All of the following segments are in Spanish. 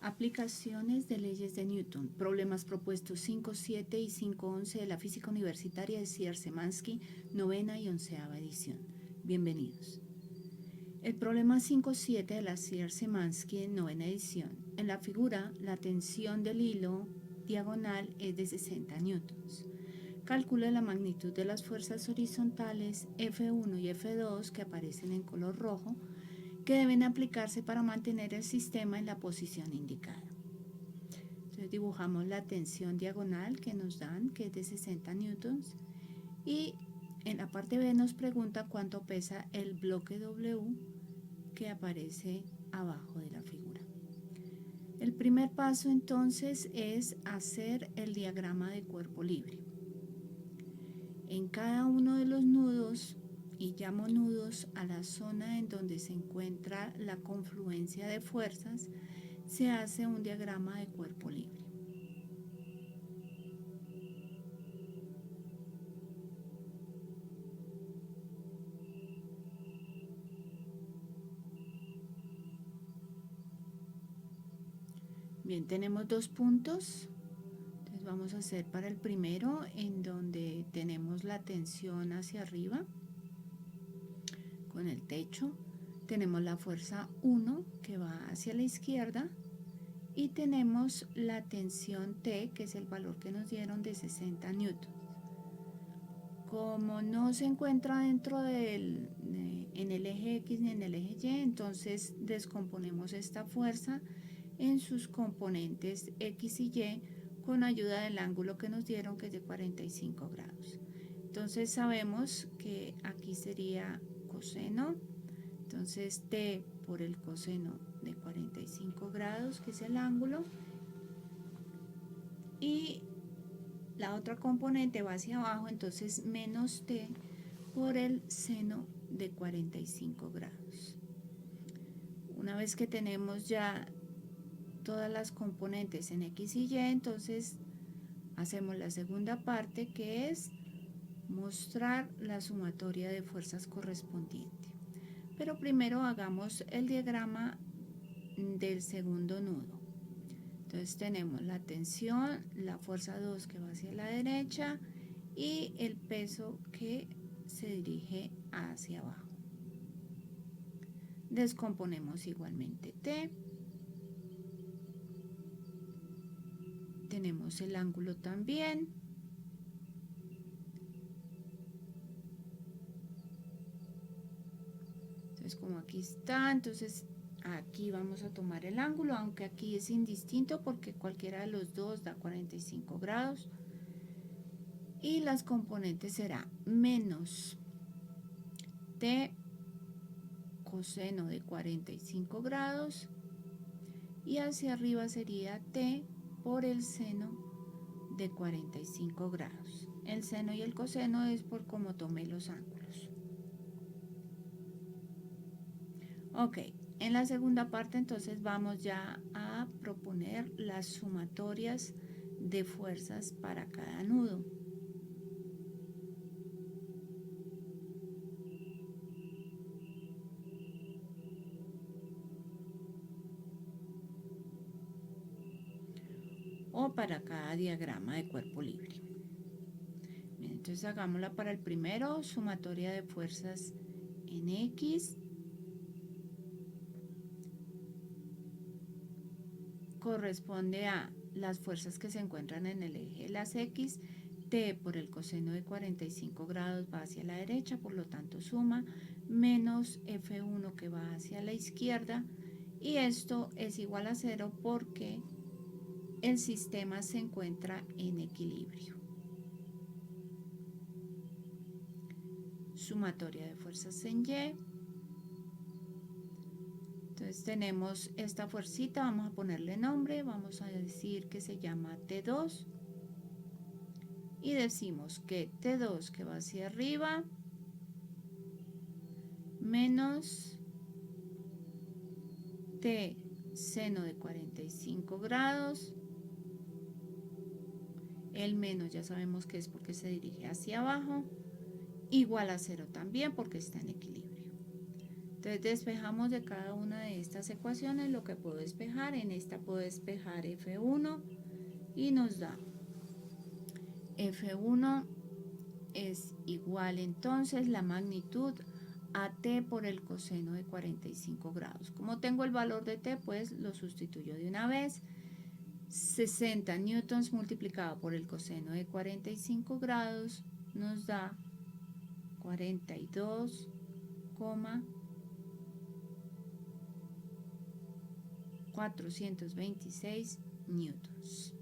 Aplicaciones de leyes de Newton. Problemas propuestos 5, 7 y 5.11 de la Física Universitaria de Cierre-Szymanski, 9ª y 11ª edición. Bienvenidos. El problema 5.7 de la Cierre-Szymanski, 9ª edición. En la figura, la tensión del hilo diagonal es de 60 newtons. Calcule la magnitud de las fuerzas horizontales F1 y F2 que aparecen en color rojo, que deben aplicarse para mantener el sistema en la posición indicada. Entonces dibujamos la tensión diagonal que nos dan, que es de 60 newtons, y en la parte B nos pregunta cuánto pesa el bloque W que aparece abajo de la figura. El primer paso entonces es hacer el diagrama de cuerpo libre. En cada uno de los nudos, y llamo nudos a la zona en donde se encuentra la confluencia de fuerzas, se hace un diagrama de cuerpo libre. Bien, tenemos dos puntos. Entonces vamos a hacer para el primero, en donde tenemos la tensión hacia arriba con el techo. Tenemos la fuerza 1 que va hacia la izquierda y tenemos la tensión T, que es el valor que nos dieron de 60 newtons. Como no se encuentra dentro en el eje X ni en el eje Y, entonces descomponemos esta fuerza en sus componentes X y Y con ayuda del ángulo que nos dieron, que es de 45 grados. Entonces sabemos que aquí sería coseno, entonces T por el coseno de 45 grados, que es el ángulo, y la otra componente va hacia abajo, entonces menos T por el seno de 45 grados. Una vez que tenemos ya todas las componentes en X y Y, entonces hacemos la segunda parte, que es mostrar la sumatoria de fuerzas correspondiente. Pero primero hagamos el diagrama del segundo nudo. Entonces tenemos la tensión, la fuerza 2 que va hacia la derecha y el peso que se dirige hacia abajo. Descomponemos igualmente T. Tenemos el ángulo también. Entonces como aquí está, entonces aquí vamos a tomar el ángulo, aunque aquí es indistinto porque cualquiera de los dos da 45 grados. Y las componentes será menos T coseno de 45 grados y hacia arriba sería T por el seno de 45 grados. El seno y el coseno es por cómo tomé los ángulos. Ok, en la segunda parte entonces vamos ya a proponer las sumatorias de fuerzas para cada nudo. O para cada diagrama de cuerpo libre. Bien, entonces hagámosla para el primero, sumatoria de fuerzas en X corresponde a las fuerzas que se encuentran en el eje de las X. T por el coseno de 45 grados va hacia la derecha, por lo tanto suma, menos F1 que va hacia la izquierda, y esto es igual a 0 porque el sistema se encuentra en equilibrio. Sumatoria de fuerzas en Y. Entonces tenemos esta fuercita, vamos a ponerle nombre, vamos a decir que se llama T2 y decimos que T2 que va hacia arriba menos T seno de 45 grados, el menos ya sabemos que es porque se dirige hacia abajo, igual a 0 también porque está en equilibrio. Entonces despejamos de cada una de estas ecuaciones lo que puedo despejar. En esta puedo despejar F1 y nos da F1 es igual entonces la magnitud a t por el coseno de 45 grados. Como tengo el valor de t, pues lo sustituyo de una vez. 60 newtons multiplicado por el coseno de 45 grados nos da 42,426 newtons.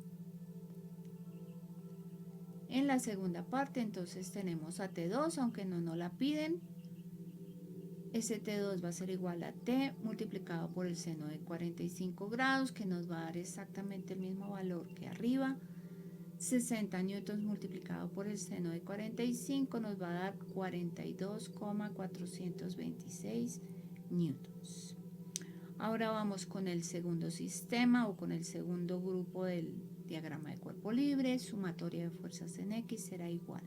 En la segunda parte entonces tenemos a T2, aunque no nos la piden. Ese T2 va a ser igual a T multiplicado por el seno de 45 grados, que nos va a dar exactamente el mismo valor que arriba. 60 newtons multiplicado por el seno de 45 nos va a dar 42,426 newtons. Ahora vamos con el segundo sistema o con el segundo grupo del diagrama de cuerpo libre. Sumatoria de fuerzas en X será igual.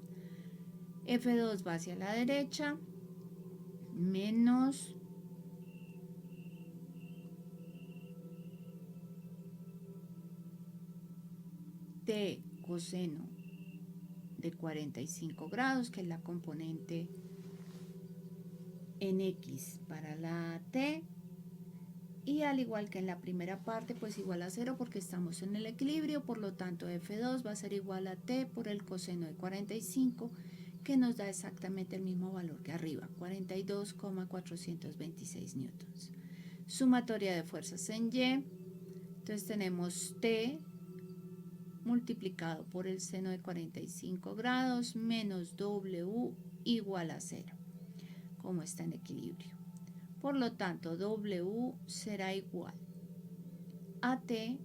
F2 va hacia la derecha, menos T coseno de 45 grados, que es la componente en X para la T. Y al igual que en la primera parte, pues igual a 0 porque estamos en el equilibrio, por lo tanto F2 va a ser igual a T por el coseno de 45, que nos da exactamente el mismo valor que arriba, 42,426 newtons. Sumatoria de fuerzas en Y, entonces tenemos T multiplicado por el seno de 45 grados menos W igual a 0, como está en equilibrio. Por lo tanto, W será igual a T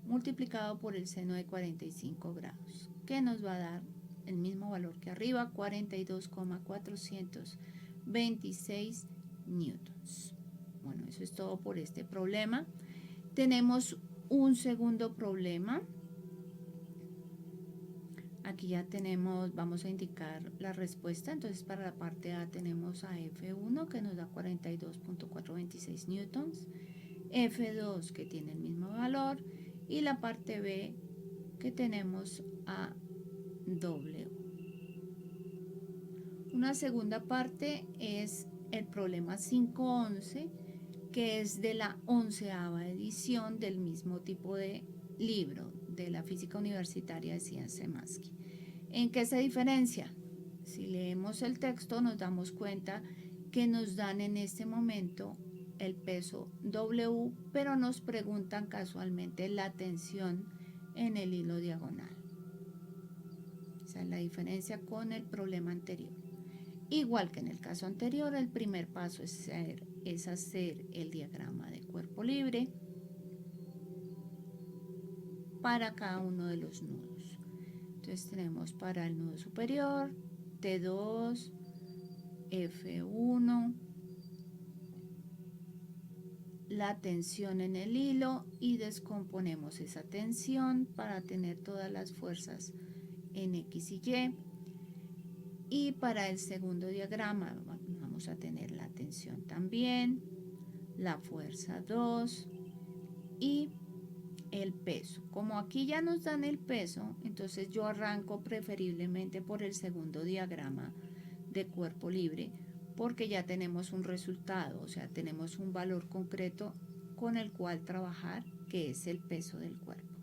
multiplicado por el seno de 45 grados, que nos va a dar el mismo valor que arriba, 42,426 newtons. Bueno, eso es todo por este problema. Tenemos un segundo problema. Aquí ya tenemos, vamos a indicar la respuesta. Entonces para la parte A tenemos a F1 que nos da 42,426 newtons, F2 que tiene el mismo valor y la parte B que tenemos a W. Una segunda parte es el problema 511, que es de la 11ª edición del mismo tipo de libro de la física universitaria de Szymanski. ¿En qué se diferencia? Si leemos el texto nos damos cuenta que nos dan en este momento el peso W, pero nos preguntan casualmente la tensión en el hilo diagonal. Esa es la diferencia con el problema anterior. Igual que en el caso anterior, el primer paso es hacer el diagrama de cuerpo libre para cada uno de los nudos. Entonces tenemos para el nudo superior, T2, F1, la tensión en el hilo y descomponemos esa tensión para tener todas las fuerzas en X y Y. Y para el segundo diagrama vamos a tener la tensión también, la fuerza 2 y el peso. Como aquí ya nos dan el peso, entonces yo arranco preferiblemente por el segundo diagrama de cuerpo libre, porque ya tenemos un resultado, o sea, tenemos un valor concreto con el cual trabajar, que es el peso del cuerpo.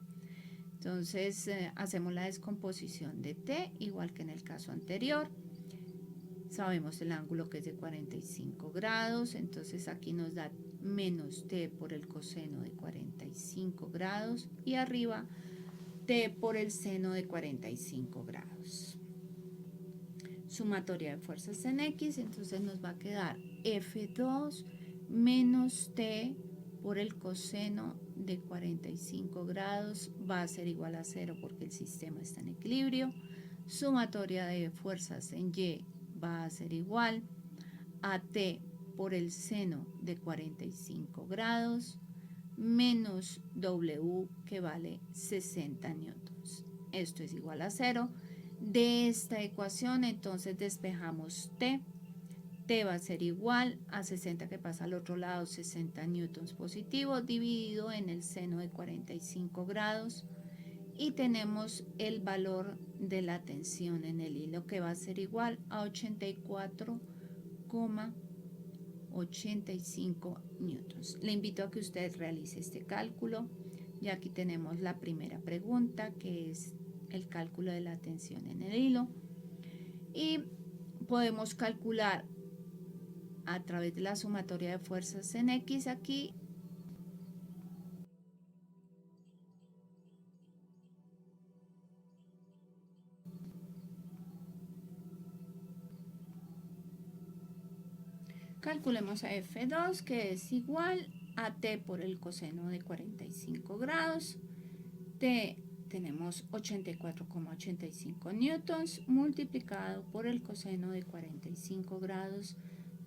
Entonces hacemos la descomposición de T, igual que en el caso anterior. Sabemos el ángulo que es de 45 grados, entonces aquí nos da menos T por el coseno de 45 grados y arriba T por el seno de 45 grados. Sumatoria de fuerzas en X, entonces nos va a quedar F2 menos T por el coseno de 45 grados va a ser igual a 0 porque el sistema está en equilibrio. Sumatoria de fuerzas en Y va a ser igual a T por el seno de 45 grados menos W, que vale 60 newtons. Esto es igual a 0. De esta ecuación entonces despejamos T. T va a ser igual a 60 que pasa al otro lado, 60 newtons positivo, dividido en el seno de 45 grados. Y tenemos el valor de la tensión en el hilo que va a ser igual a 84,85 newtons. Le invito a que usted realice este cálculo. Y aquí tenemos la primera pregunta, que es el cálculo de la tensión en el hilo. Y podemos calcular a través de la sumatoria de fuerzas en X aquí. Calculemos a F2, que es igual a T por el coseno de 45 grados. T tenemos 84,85 newtons multiplicado por el coseno de 45 grados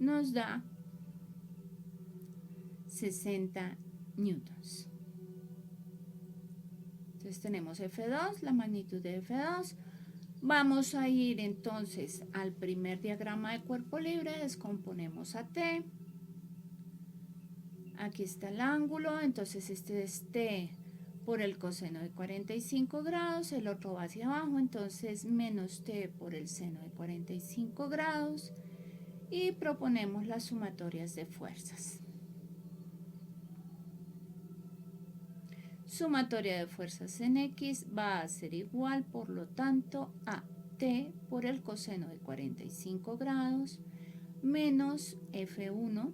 nos da 60 newtons. Entonces tenemos F2, la magnitud de F2. Vamos a ir entonces al primer diagrama de cuerpo libre, descomponemos a T. Aquí está el ángulo, entonces este es T por el coseno de 45 grados, el otro va hacia abajo, entonces menos T por el seno de 45 grados y proponemos las sumatorias de fuerzas. Sumatoria de fuerzas en X va a ser igual, por lo tanto, a T por el coseno de 45 grados menos F1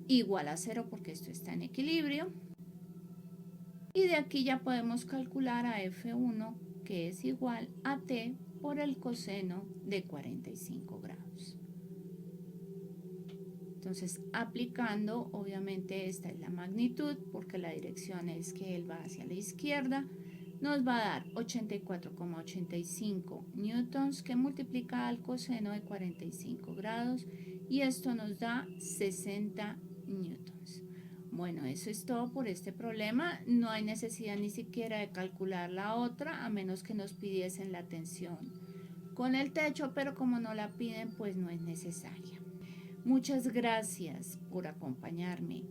igual a 0 porque esto está en equilibrio. Y de aquí ya podemos calcular a F1, que es igual a T por el coseno de 45 grados. Entonces, aplicando, obviamente esta es la magnitud, porque la dirección es que él va hacia la izquierda, nos va a dar 84,85 newtons, que multiplica al coseno de 45 grados, y esto nos da 60 newtons. Bueno, eso es todo por este problema. No hay necesidad ni siquiera de calcular la otra, a menos que nos pidiesen la tensión con el techo, pero como no la piden, pues no es necesaria. Muchas gracias por acompañarme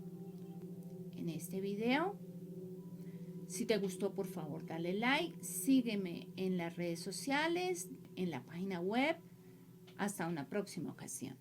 en este video. Si te gustó, por favor, dale like. Sígueme en las redes sociales, en la página web. Hasta una próxima ocasión.